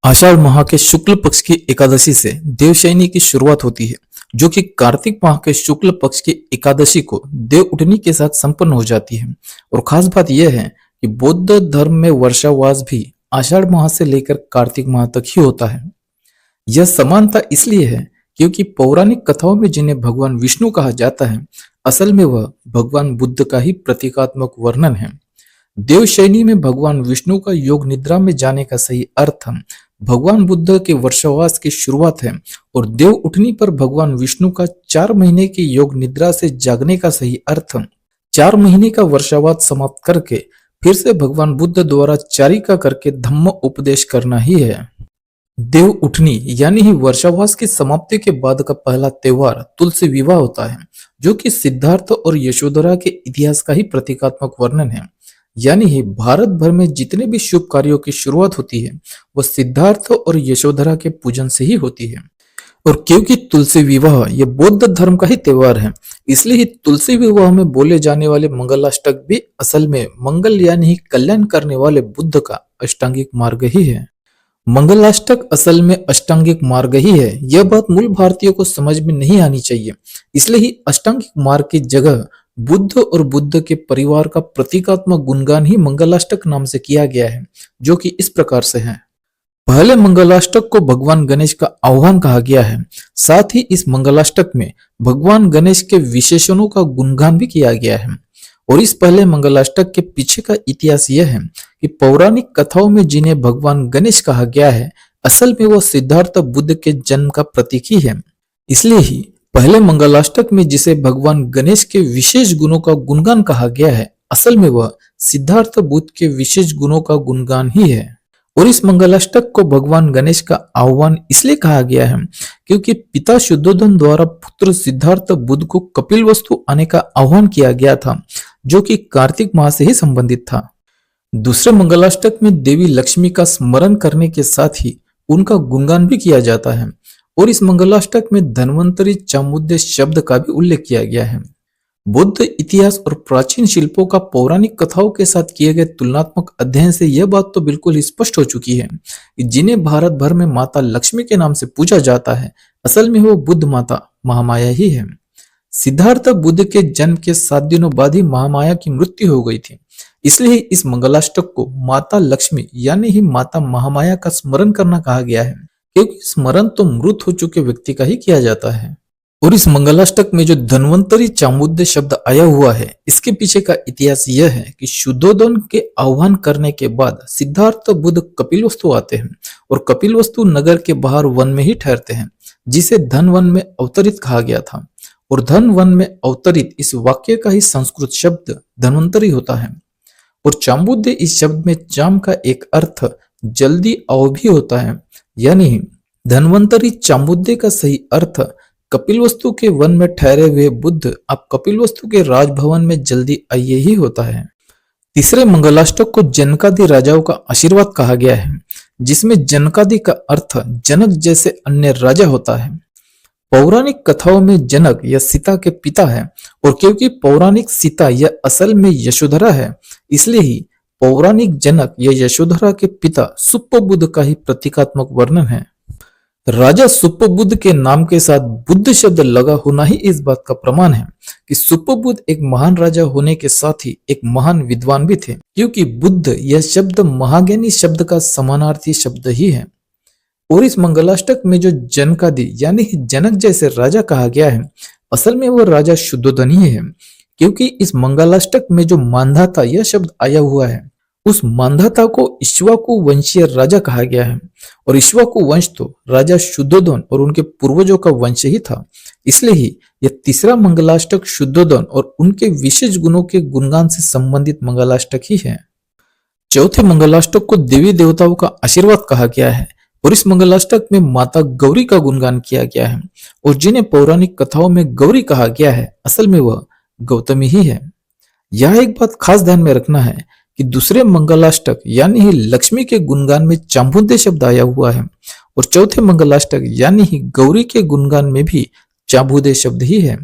आषाढ़ माह के शुक्ल पक्ष की एकादशी से देवशयनी की शुरुआत होती है, जो कि कार्तिक माह के शुक्ल पक्ष की एकादशी को देव उठनी के साथ संपन्न हो जाती है। और खास बात यह है कि बौद्ध धर्म में वर्षावास भी आषाढ़ माह से लेकर कार्तिक माह तक ही होता है। यह समानता इसलिए है क्योंकि पौराणिक कथाओं में जिन्हें भगवान विष्णु कहा जाता है, असल में वह भगवान बुद्ध का ही प्रतीकात्मक वर्णन है। देवशयनी में भगवान विष्णु का योग निद्रा में जाने का सही अर्थ भगवान बुद्ध के वर्षावास की शुरुआत है, और देव उठनी पर भगवान विष्णु का 4 महीने की योग निद्रा से जागने का सही अर्थ 4 महीने का वर्षावास समाप्त करके फिर से भगवान बुद्ध द्वारा चारिका करके धम्म उपदेश करना ही है। देव उठनी यानी ही वर्षावास की समाप्ति के बाद का पहला त्योहार तुलसी विवाह होता है, जो कि सिद्धार्थ और यशोधरा के इतिहास का ही प्रतीकात्मक वर्णन है। यानी ही भारत भर में जितने भी शुभ कार्यों की शुरुआत होती है वह सिद्धार्थ और यशोधरा के पूजन से ही होती है। और क्योंकि तुलसी विवाह यह बौद्ध धर्म का ही त्योहार है, इसलिए ही तुलसी विवाह में बोले जाने वाले मंगलाष्टक भी असल में मंगल यानी ही कल्याण करने वाले बुद्ध का अष्टांगिक मार्ग ही है। मंगलाष्टक असल में अष्टांगिक मार्ग ही है। यह बात मूल भारतीयों को समझ में नहीं आनी चाहिए, इसलिए ही अष्टांगिक मार्ग की जगह बुद्ध और बुद्ध के परिवार का प्रतीकात्मक गुणगान ही मंगलाष्टक नाम से किया गया है, जो कि इस प्रकार से है। पहले मंगलाष्टक को भगवान गणेश का आह्वान कहा गया है। साथ ही इस मंगलाष्टक में भगवान गणेश के विशेषणों का गुणगान भी किया गया है। और इस पहले मंगलाष्टक के पीछे का इतिहास यह है कि पौराणिक कथाओं में जिन्हें भगवान गणेश कहा गया है, असल में वह सिद्धार्थ बुद्ध के जन्म का प्रतीक ही है। इसलिए ही पहले मंगलाष्टक में जिसे भगवान गणेश के विशेष गुणों का गुणगान कहा गया है, असल में वह सिद्धार्थ बुद्ध के विशेष गुणों का गुणगान ही है। और इस मंगलाष्टक को भगवान गणेश का आह्वान इसलिए कहा गया है क्योंकि पिता शुद्धोधन द्वारा पुत्र सिद्धार्थ बुद्ध को कपिलवस्तु आने का आह्वान किया गया था, जो कि कार्तिक माह से ही संबंधित था। दूसरे मंगलाष्टक में देवी लक्ष्मी का स्मरण करने के साथ ही उनका गुणगान भी किया जाता है। और इस मंगलाष्टक में धन्वंतरी चामुंडे शब्द का भी उल्लेख किया गया है। बौद्ध इतिहास और प्राचीन शिल्पों का पौराणिक कथाओं के साथ किए गए तुलनात्मक अध्ययन से यह बात तो बिल्कुल ही स्पष्ट हो चुकी है कि जिन्हें भारत भर में माता लक्ष्मी के नाम से पूजा जाता है, असल में वो बुद्ध माता महामाया ही है। सिद्धार्थ बुद्ध के जन्म के 7 दिनों बाद ही महामाया की मृत्यु हो गई थी, इसलिए इस मंगलाष्टक को माता लक्ष्मी यानी ही माता महामाया का स्मरण करना कहा गया है, क्योंकि स्मरण तो मृत हो चुके व्यक्ति का ही किया जाता है। और इस मंगलाष्टक में जो धन्वंतरी चामुंडे शब्द आया हुआ है, इसके पीछे का इतिहास यह है कि शुद्धोधन के आह्वान करने के बाद सिद्धार्थ बुद्ध कपिलवस्तु आते हैं, और कपिलवस्तु नगर के बाहर वन में ही ठहरते हैं, जिसे धन वन में अवतरित कहा गया था। और धन वन में अवतरित इस वाक्य का ही संस्कृत शब्द धन्वंतरी होता है। और चामुंडे इस शब्द में चाम का एक अर्थ जल्दी आओ भी होता है, यानी धन्वंतरी चामुंडे का सही अर्थ कपिलवस्तु के वन में ठहरे हुए बुद्ध आप कपिलवस्तु के राजभवन में जल्दी आइए ही होता है। तीसरे मंगलाष्टक को जनकादि राजाओं का आशीर्वाद कहा गया है, जिसमें जनकादि का अर्थ जनक जैसे अन्य राजा होता है। पौराणिक कथाओं में जनक यह सीता के पिता है, और क्योंकि पौराणिक सीता यह असल में यशोधरा है, इसलिए ही पौराणिक जनक यह यशोधरा के पिता सुप्पबुद्ध का ही प्रतीकात्मक वर्णन है। राजा सुप्पबुद्ध के नाम के साथ बुद्ध शब्द लगा होना ही इस बात का प्रमाण है कि सुप्पबुद्ध एक महान राजा होने के साथ ही एक महान विद्वान भी थे, क्योंकि बुद्ध यह शब्द महाज्ञानी शब्द का समानार्थी शब्द ही है। और इस मंगलाष्टक में जो जनकादि यानी जनक जैसे राजा कहा गया है, असल में वो राजा शुद्धोधन ही है, क्योंकि इस मंगलाष्टक में जो मांधाता यह शब्द आया हुआ है, उस मांधाता को इक्ष्वाकु वंशीय राजा कहा गया है। और इक्ष्वाकु वंश तो राजा शुद्धोधन और उनके पूर्वजों का वंश ही था, इसलिए ही यह तीसरा मंगलाष्टक शुद्धोधन और उनके विशेष गुणों के गुणगान से संबंधित मंगलाष्टक ही है। चौथे मंगलाष्टक को देवी देवताओं का आशीर्वाद कहा गया है, और इस मंगलाष्टक में माता गौरी का गुणगान किया गया है। और जिन्हें पौराणिक कथाओं में गौरी कहा गया है, असल में वह गौतमी ही है। यह एक बात खास ध्यान में रखना है कि दूसरे मंगलाष्टक यानी ही लक्ष्मी के गुणगान में चामुंडे शब्द आया हुआ है, और चौथे मंगलाष्टक यानी ही गौरी के गुणगान में भी चामुंडे शब्द ही है।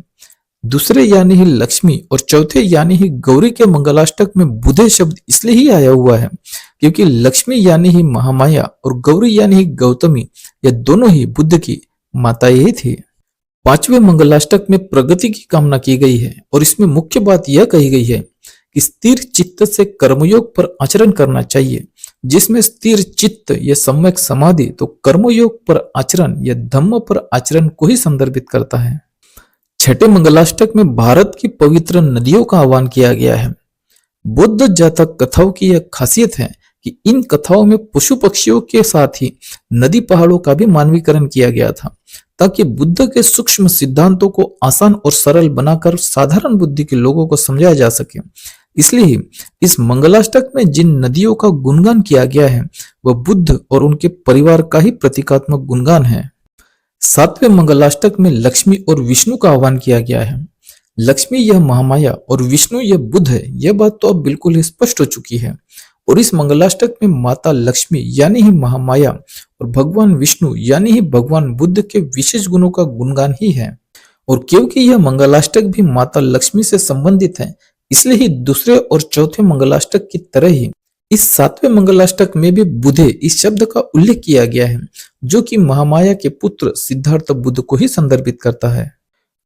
दूसरे यानी ही लक्ष्मी और चौथे यानी ही गौरी के मंगलाष्टक में बुधे शब्द इसलिए ही आया हुआ है क्योंकि लक्ष्मी यानी ही महामाया और गौरी यानी ही गौतमी, ये दोनों ही बुद्ध की माताएं ही थी। पांचवें मंगलाष्टक में प्रगति की कामना की गई है और इसमें मुख्य बात यह कही गई है कि स्थिर चित्त से कर्मयोग पर आचरण करना चाहिए, जिसमें स्थिर चित्त या सम्यक समाधि तो कर्मयोग पर आचरण या धम्म पर आचरण को ही संदर्भित करता है। छठे मंगलाष्टक में भारत की पवित्र नदियों का आह्वान किया गया है। बौद्ध जातक कथाओं की यह खासियत है कि इन कथाओं में पशु पक्षियों के साथ ही नदी पहाड़ों का भी मानवीकरण किया गया था, ताकि बुद्ध के सूक्ष्म सिद्धांतों को आसान और सरल बनाकर साधारण बुद्धि के लोगों को समझाया जा सके। इसलिए इस मंगलाष्टक में जिन नदियों का गुणगान किया गया है वह बुद्ध और उनके परिवार का ही प्रतीकात्मक गुणगान है। सातवें मंगलाष्टक में लक्ष्मी और विष्णु का आह्वान किया गया है। लक्ष्मी यह महामाया और विष्णु यह बुद्ध है, यह बात तो अब बिल्कुल ही स्पष्ट हो चुकी है। और इस मंगलाष्टक में माता लक्ष्मी यानी ही महामाया और भगवान विष्णु यानी ही भगवान बुद्ध के विशेष गुणों का गुणगान ही है। और क्योंकि यह मंगलाष्टक भी माता लक्ष्मी से संबंधित है, इसलिए ही दूसरे और चौथे मंगलाष्टक की तरह ही इस सातवें मंगलाष्टक में भी बुधे इस शब्द का उल्लेख किया गया है, जो कि महामाया के पुत्र सिद्धार्थ बुद्ध को ही संदर्भित करता है।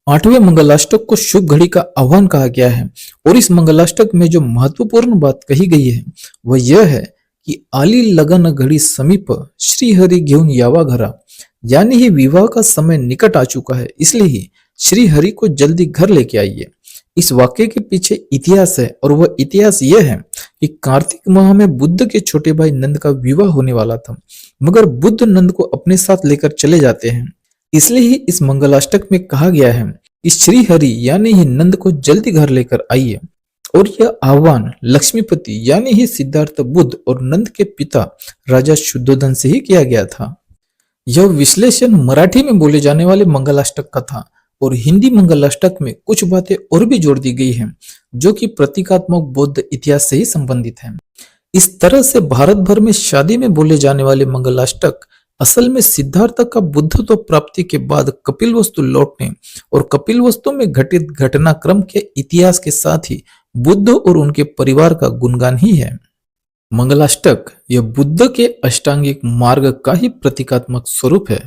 आठवें मंगलाष्टक को शुभ घड़ी का आह्वान कहा गया है और इस मंगलाष्टक में जो महत्वपूर्ण बात कही गई है वह यह है कि आली लगन घड़ी समीप श्री हरि घेऊन यावा घरा, यानी ही विवाह का समय निकट आ चुका है, इसलिए ही श्री हरि को जल्दी घर लेके आइए। इस वाक्य के पीछे इतिहास है और वह इतिहास यह है कि कार्तिक माह में बुद्ध के छोटे भाई नंद का विवाह होने वाला था, मगर बुद्ध नंद को अपने साथ लेकर चले जाते हैं। इसलिए ही इस मंगलाष्टक में कहा गया है कि श्री हरि यानी ही नंद को जल्दी घर लेकर आइए। और यह आह्वान लक्ष्मीपति यानी ही सिद्धार्थ बुद्ध और नंद के पिता राजा शुद्धोधन से ही किया गया था। यह विश्लेषण मराठी में बोले जाने वाले मंगलाष्टक का था और हिंदी मंगलाष्टक में कुछ बातें और भी जोड़ दी गई हैं, जो कि प्रतीकात्मक बौद्ध इतिहास से ही संबंधित है। इस तरह से भारत भर में शादी में बोले जाने वाले मंगलाष्टक असल में सिद्धार्थ का बुद्धत्व प्राप्ति के बाद कपिलवस्तु लौटने और कपिलवस्तु में घटित घटनाक्रम के इतिहास के साथ ही बुद्ध और उनके परिवार का गुणगान ही है। मंगलाष्टक यह बुद्ध के अष्टांगिक मार्ग का ही प्रतीकात्मक स्वरूप है।